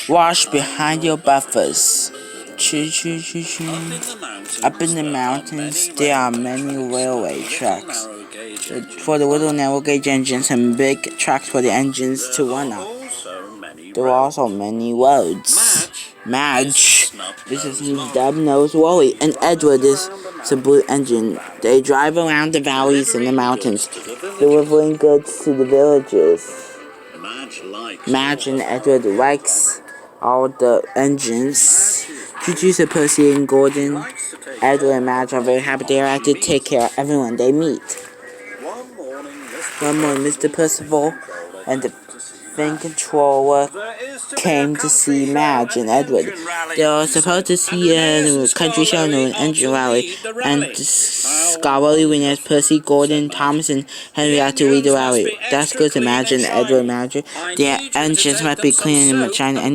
Wash behind your buffers. Choo choo choo choo. Up in the mountains, there are many railway tracks. For the little narrow gauge engines and big tracks for the engines to run on. There are also many roads. Madge. This is Snub-Nosed Wally, and Edward is the blue engine. They drive around the valleys and the mountains, delivering goods to the villages. Madge and Edward likes all the engines. Choo-choo, so Percy and Gordon, Edward and Madge are very happy. They are to take care of everyone they meet. One morning, Mr. Percival and the Fin Controller came to see Madge and Edward. They were supposed to see a country show and an engine rally, and scholarly winners Percy, Gordon, Thomas, and Henry had to lead the rally. That's good to Madge and Edward imagine. Their engines might be clean and shiny, and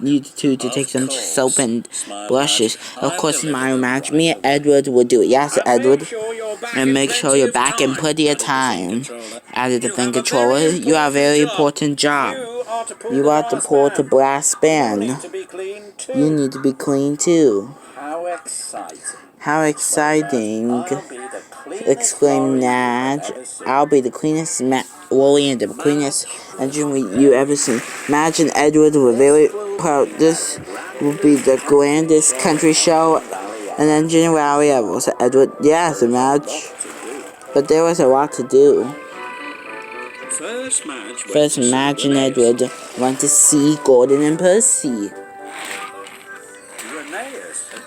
need them to take some soap and brushes. Of course, my Madge, me and Edward will do it. Yes, Edward. And make sure you're back in plenty of time. Added the Fin Controller. You have a very important job. You are to pull the brass band. You need to be clean too. How exciting! Exclaimed Madge. I'll be the cleanest Wally and the cleanest engine you ever seen. Madge and Edward were very proud. This will be the grandest country show and engine rally ever, said Edward. Yes, Madge. But there was a lot to do. First, Madge and Edward went to see Gordon and Percy.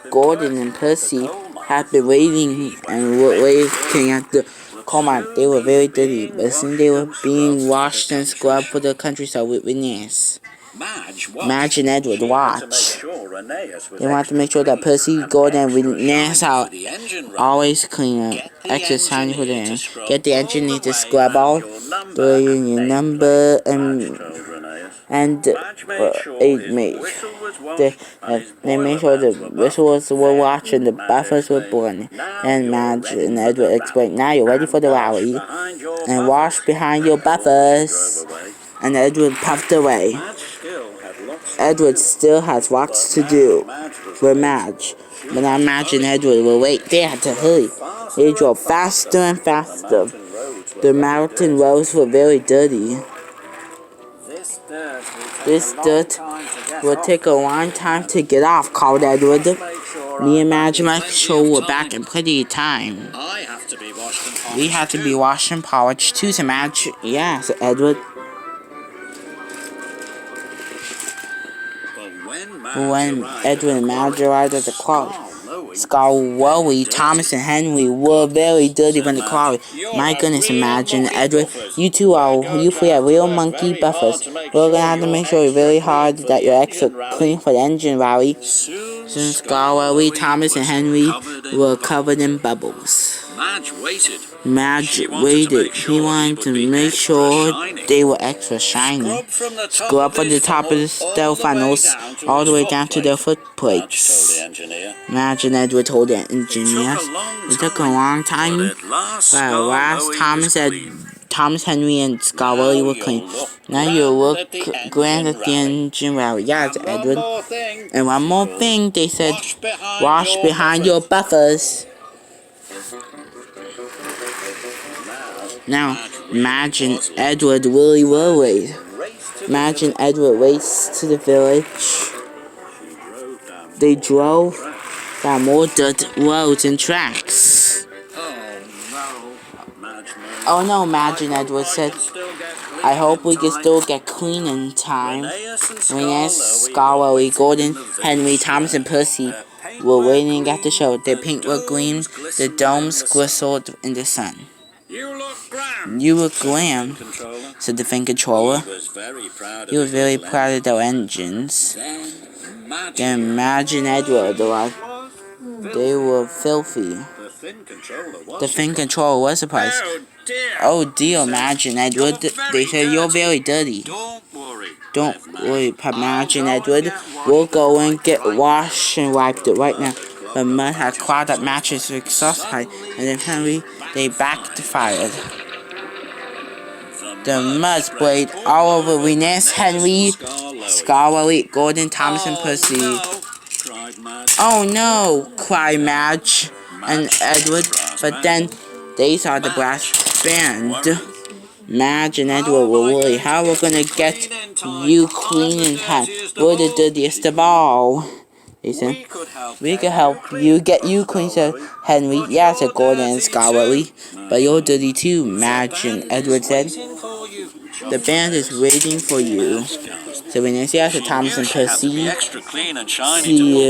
Gordon and Percy had been waiting at the coal mine. They were very dirty, but soon they were being washed and scrubbed for the countryside with veneers. Madge and Edward watch. They want to make sure that Percy, Gordon, and Renee's are always clean. Extra time for them. Get the engineer to scrub all the union number and they made sure the whistles were watched and the buffers were born. And Madge and Edward explained, now you're ready for the rally. And wash behind your buffers. And Edward puffed away. Edward still has lots to do with Madge. But now Madge and Edward will wait. They had to hurry. They drove faster and faster. The mountain roads were very dirty. This dirt will take a long time to get off, called Edward. Me and Madge make sure we're back in plenty of time. We have to be washed and polished too, said Madge. Yeah, said Edward. When Edward and Madge arrived at the quarry, Scarwelly, Thomas, and Henry were very dirty from the quarry. My goodness, Madge and Edward, you three are real monkey buffers. We're gonna have to make sure very hard that you're extra clean for the engine rally. Since Scarwelly, Thomas, and Henry were covered in bubbles. Madge waited. He wanted to make sure they were extra shiny. Scrub from the top of the steel funnels all the way down to their foot plates. Madge and Edward told the engineers. It took a long time, but at last Thomas, Henry, and Scarwelly were clean. Now you look grand at the engine rally. Yes, Edward. And one more thing, they said. Wash behind your buffers. Now, Madge and Edward really were late. Madge and Edward raced to the village. They drove down more dirt roads and tracks. Oh no, Madge and Edward said. I hope we can still get clean in time. Renee's, Scarwelly, Gordon, Henry, Thomas, and Percy were waiting at the show. Their paint were green, the domes glistened in the sun. You look glam, said the Fin Controller. He was very proud of their engines. Then Madge and Edward arrived. They were filthy. The Fin Controller was surprised. Oh dear, Madge and Edward, they said you're very dirty. Don't worry, Madge and Edward. We'll go and get washed and wiped it right now. But mud had clogged up Madge's exhaust pipe, and then Henry, they backfired. The mud sprayed all over Venus, Henry, Scholarly, Gordon, Thomas, and Percy. Oh no, cried Madge and Edward, but then they saw the brass band. Madge and Edward were worried. How we're gonna get you clean in time? We're the dirtiest of all. They said, we could help you get you clean, said Henry. Yeah, said Gordon and Scholarly. But you're dirty too, Madge and Edward said. The band is waiting for you. So when they see said Thomas and Percy,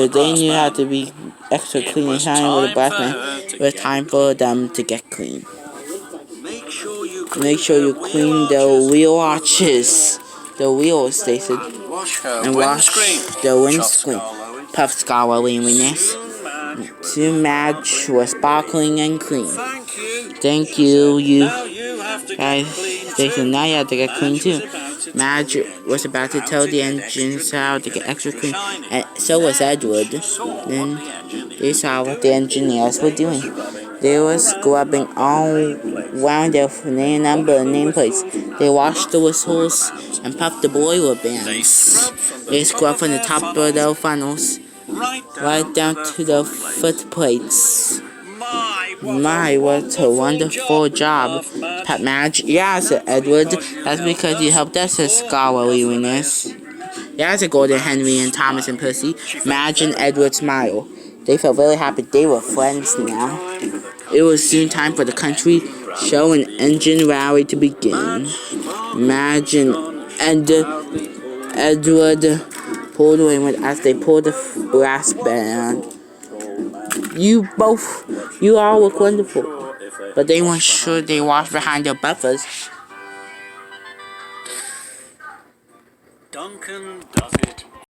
they knew how to be extra clean and shiny with a brass band. It was time for them to get clean. Make sure you clean the wheel arches, the wheels, they said, and wash the windscreen. Puffed Scholarly and Venus. Soon Madge was sparkling and clean. Thank you, you guys. They said now you have to get clean too. Madge was about to tell the engines how to get extra clean, and so was Edward. Then they saw what the engineers were doing. They were scrubbing all around their number and nameplates. They washed the whistles and puffed the boiler bands. They scrubbed from the top of the funnels right down to the footplates. My, what a wonderful job, Pat Madge. Yeah, said Edward. That's because you helped us, said Scholarly Venus. Yeah, said Gordon, Henry, and Thomas and Percy. Madge and Edward smiled. They felt really happy. They were friends now. It was soon time for the country show and engine rally to begin. Madge and Edward pulled away as they pulled the brass band. You all look wonderful. But they weren't sure they walked behind their buffers. Duncan does it